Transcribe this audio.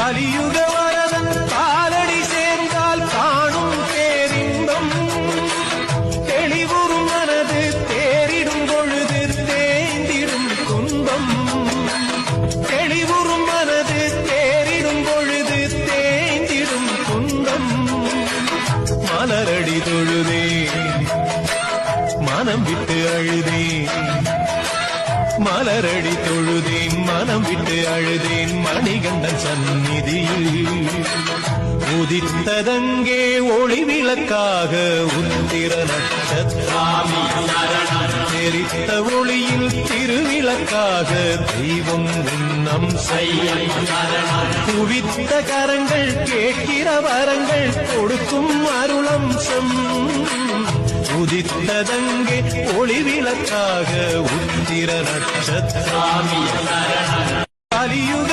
கலியுக வரதன் காலடி சேர்ந்தால் காணும் பேரின்பம் தெளிவுறும் மனது தேறிடும் பொழுது தேய்ந்திடும் துன்பம் தெளிவுறும் மனது தேறிடும் பொழுது தேய்ந்திடும் துன்பம் மலரடி தொழுதே மனம் விட்டு அழுதே மலரடி தொழுதேன் மனம் விட்டு அழுதேன் மணிகண்டன் சந்நிதியில் உதித்ததங்கே ஒளி விளக்காக உத்திர நட்சத்திராமி தெரித்த ஒளியில் திருவிளக்காக தெய்வம் உன்னம் செய்ய குவித்த கரங்கள் கேட்கிற வரங்கள் கொடுக்கும் அருளம்சம் உதித்ததங்கே ஒளி விளக்காக உத்திர நட்சத்திராமி கலியுக